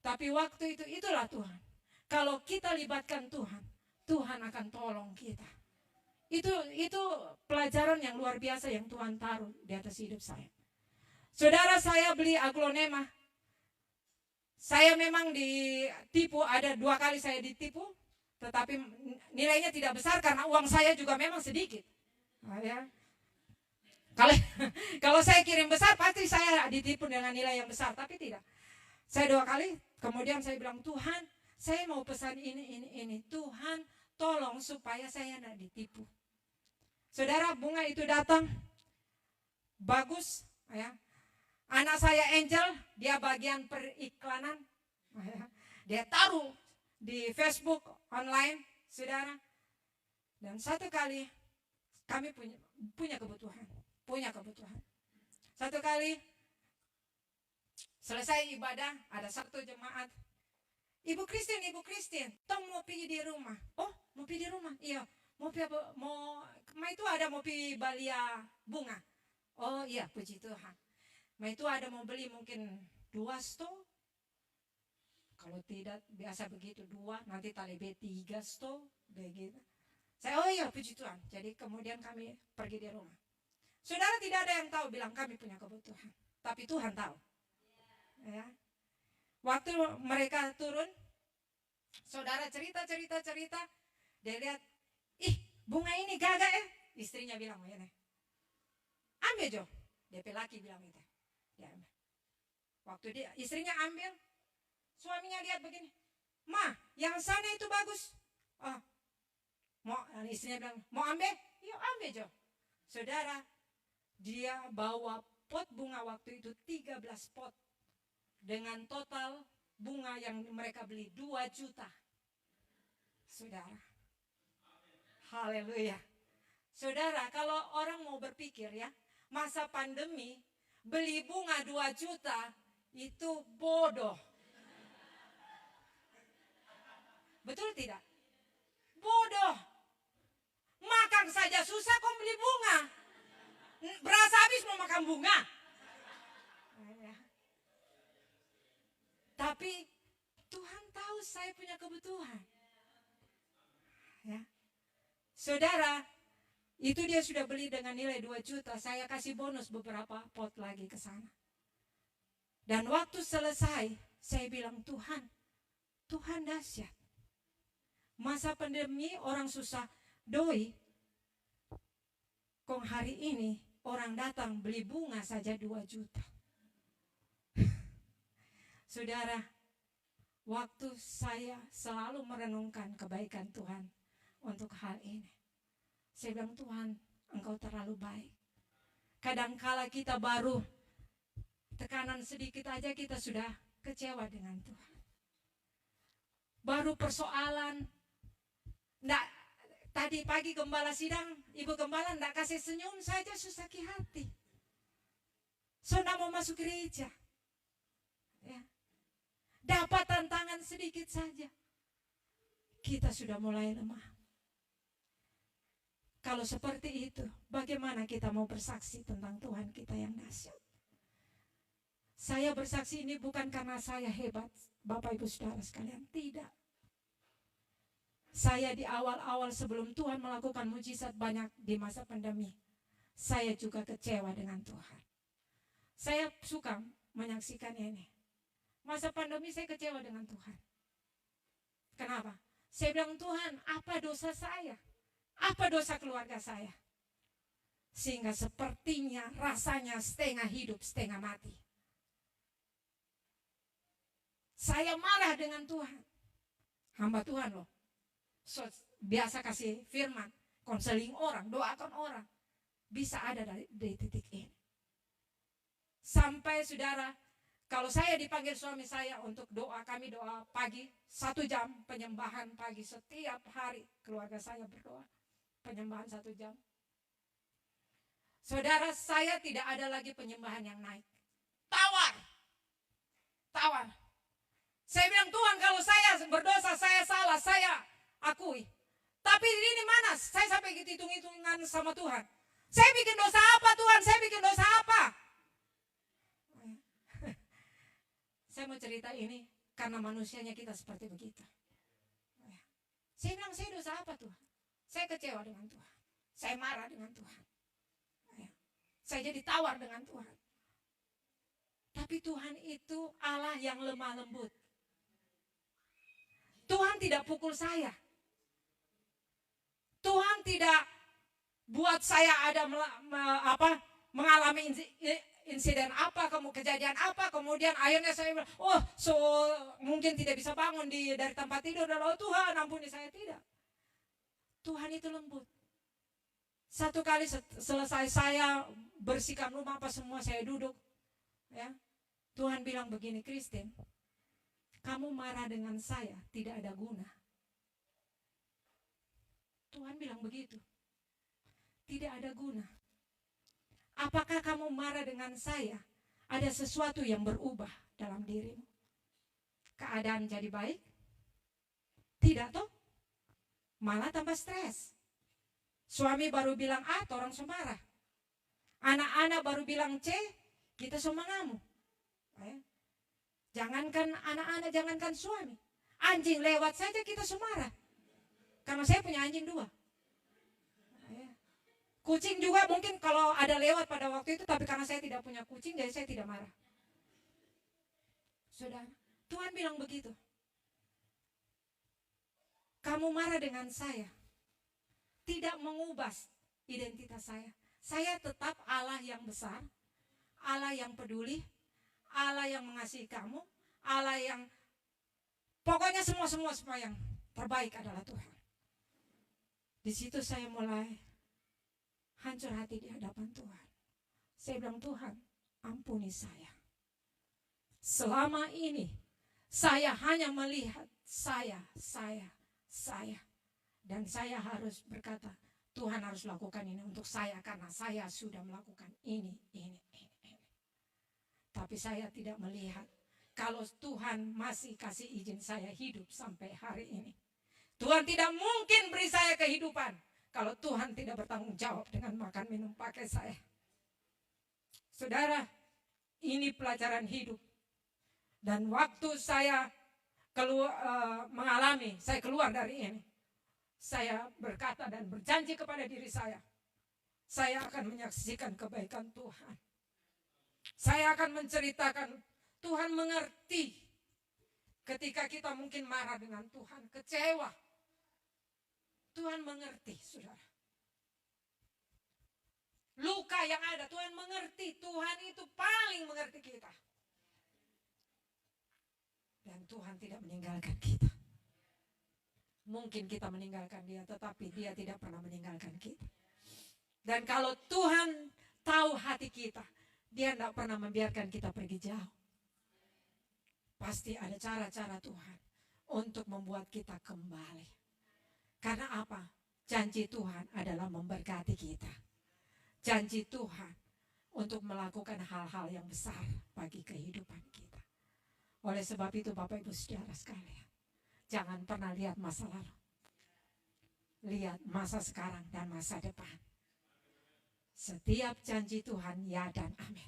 Tapi waktu itu itulah Tuhan. Kalau kita libatkan Tuhan, Tuhan akan tolong kita. Itu pelajaran yang luar biasa yang Tuhan taruh di atas hidup saya. Saudara, saya beli aglonema. Saya memang ditipu, ada 2 kali saya ditipu. Tetapi nilainya tidak besar karena uang saya juga memang sedikit. Nah, ya. Kalau saya kirim besar pasti saya ditipu dengan nilai yang besar. Tapi tidak. Saya 2 kali, kemudian saya bilang, Tuhan, saya mau pesan ini. Tuhan, tolong supaya saya tidak ditipu. Saudara, bunga itu datang. bagus, ya. Anak saya Angel, dia bagian periklanan, ya. Dia taruh di Facebook online, saudara. Dan satu kali kami punya kebutuhan. Satu kali selesai ibadah, ada satu jemaat. Ibu Christine, Tom mau pergi di rumah. Oh, mau pergi di rumah? Iya. Mau itu ada mau pergi balia bunga. Oh iya, puji Tuhan. Itu ada mau beli mungkin 2 sto. Kalau tidak biasa begitu 2, nanti lebih 3 sto, begitu. Saya oh iya, puji Tuhan. Jadi kemudian kami pergi di rumah. Saudara, tidak ada yang tahu bilang kami punya kebutuhan, tapi Tuhan tahu. Ya. Waktu mereka turun, saudara cerita, dia lihat, ih bunga ini gagah ya. Istrinya bilang begini, ambil Jo. DP laki bilang gitu. Dia ambil. Waktu istrinya ambil, suaminya lihat begini, Ma, yang sana itu bagus. Oh, istrinya bilang, mau ambil? Yuk ambil Jo. Saudara, dia bawa pot bunga waktu itu 13 pot. Dengan total bunga yang mereka beli 2 juta. Saudara. Haleluya. Saudara, kalau orang mau berpikir ya, masa pandemi beli bunga 2 juta itu bodoh. Betul tidak? Bodoh. Makan saja susah kok beli bunga. Berasa habis mau makan bunga. Tapi Tuhan tahu saya punya kebutuhan. Ya. Saudara, itu dia sudah beli dengan nilai 2 juta. Saya kasih bonus beberapa pot lagi ke sana. Dan waktu selesai, saya bilang, Tuhan dahsyat. Masa pandemi orang susah doi. Kong hari ini orang datang beli bunga saja 2 juta. Saudara, waktu saya selalu merenungkan kebaikan Tuhan untuk hal ini. Saya bilang, Tuhan, Engkau terlalu baik. Kadangkala kita baru tekanan sedikit aja kita sudah kecewa dengan Tuhan. Baru persoalan, tadi pagi gembala sidang, ibu gembala enggak kasih senyum saja susah hati. Sudah mau masuk gereja. Ya. Dapat tantangan sedikit saja, kita sudah mulai lemah. Kalau seperti itu, bagaimana kita mau bersaksi tentang Tuhan kita yang dahsyat? Saya bersaksi ini bukan karena saya hebat, Bapak Ibu Saudara sekalian, tidak. Saya di awal-awal sebelum Tuhan melakukan mujizat banyak di masa pandemi, saya juga kecewa dengan Tuhan. Saya suka menyaksikan ini. Masa pandemi saya kecewa dengan Tuhan. Kenapa? Saya bilang, Tuhan, apa dosa saya? Apa dosa keluarga saya? Sehingga sepertinya rasanya setengah hidup, setengah mati. Saya marah dengan Tuhan. Hamba Tuhan loh. Biasa kasih firman, konseling orang, doakan orang. Bisa ada dari titik ini. Sampai saudara, kalau saya dipanggil suami saya untuk doa, kami doa pagi 1 jam penyembahan pagi setiap hari, keluarga saya berdoa penyembahan 1 jam. Saudara, saya tidak ada lagi penyembahan yang naik. Tawar. Saya bilang, Tuhan, kalau saya berdosa, saya salah, saya akui. Tapi ini mana? Saya sampai hitung-hitungan sama Tuhan. Saya bikin dosa apa Tuhan? Saya bikin dosa apa? Saya mau cerita ini karena manusianya kita seperti begitu. Saya bilang, saya dosa apa Tuhan? Saya kecewa dengan Tuhan. Saya marah dengan Tuhan. Saya jadi tawar dengan Tuhan. Tapi Tuhan itu Allah yang lemah lembut. Tuhan tidak pukul saya. Tuhan tidak buat saya ada mengalami insiden apa, kejadian apa, kemudian akhirnya saya bilang, mungkin tidak bisa bangun dari tempat tidur, dan Tuhan ampuni saya, tidak. Tuhan itu lembut. Satu kali selesai saya bersihkan rumah apa semua, saya duduk, ya. Tuhan bilang begini, Kristen, kamu marah dengan saya tidak ada guna. Tuhan bilang begitu. Tidak ada guna. Apakah kamu marah dengan saya? Ada sesuatu yang berubah dalam dirimu. Keadaan jadi baik? Tidak toh? Malah tambah stres. Suami baru bilang A, orang semarah. Anak-anak baru bilang C, kita semangamu. Jangankan anak-anak, jangankan suami. Anjing lewat saja kita semarah. Karena saya punya anjing 2. Kucing juga mungkin kalau ada lewat pada waktu itu, tapi karena saya tidak punya kucing, jadi saya tidak marah. Saudara, Tuhan bilang begitu. Kamu marah dengan saya, tidak mengubah identitas saya. Saya tetap Allah yang besar, Allah yang peduli, Allah yang mengasihi kamu, Allah yang pokoknya semua yang terbaik adalah Tuhan. Di situ saya mulai hancur hati di hadapan Tuhan. Saya bilang, Tuhan, ampuni saya. Selama ini saya hanya melihat saya. Dan saya harus berkata, Tuhan harus lakukan ini untuk saya karena saya sudah melakukan ini. Tapi saya tidak melihat kalau Tuhan masih kasih izin saya hidup sampai hari ini. Tuhan tidak mungkin beri saya kehidupan kalau Tuhan tidak bertanggung jawab dengan makan minum pakai saya. Saudara, ini pelajaran hidup. Dan waktu saya saya keluar dari ini, saya berkata dan berjanji kepada diri saya akan menyaksikan kebaikan Tuhan. Saya akan menceritakan, Tuhan mengerti ketika kita mungkin marah dengan Tuhan, kecewa. Tuhan mengerti, saudara. Luka yang ada, Tuhan mengerti. Tuhan itu paling mengerti kita. Dan Tuhan tidak meninggalkan kita. Mungkin kita meninggalkan dia, tetapi dia tidak pernah meninggalkan kita. Dan kalau Tuhan tahu hati kita, dia tidak pernah membiarkan kita pergi jauh. Pasti ada cara-cara Tuhan untuk membuat kita kembali. Karena apa? Janji Tuhan adalah memberkati kita. Janji Tuhan untuk melakukan hal-hal yang besar bagi kehidupan kita. Oleh sebab itu Bapak Ibu Saudara sekalian, jangan pernah lihat masa lalu. Lihat masa sekarang dan masa depan. Setiap janji Tuhan ya dan amin.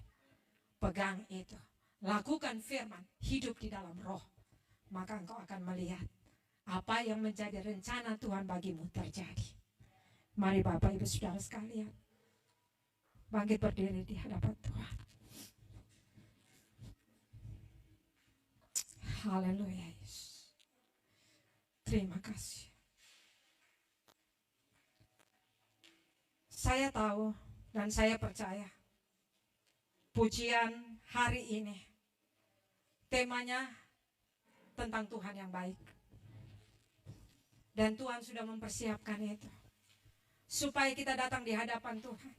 Pegang itu. Lakukan firman, hidup di dalam roh. Maka engkau akan melihat apa yang menjadi rencana Tuhan bagimu terjadi. Mari Bapak Ibu Saudara sekalian, bangkit berdiri di hadapan Tuhan. Haleluya Yesus. Terima kasih. Saya tahu dan saya percaya pujian hari ini temanya tentang Tuhan yang baik. Dan Tuhan sudah mempersiapkan itu supaya kita datang di hadapan Tuhan.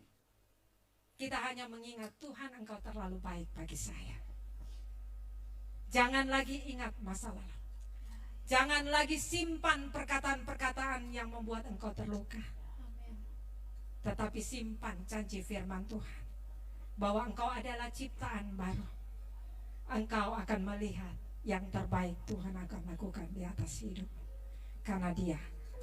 Kita hanya mengingat, Tuhan engkau terlalu baik bagi saya. Jangan lagi ingat masa lalu. Jangan lagi simpan perkataan-perkataan yang membuat engkau terluka. Tetapi simpan janji firman Tuhan bahwa engkau adalah ciptaan baru. Engkau akan melihat yang terbaik Tuhan akan lakukan di atas hidup. Karena Dia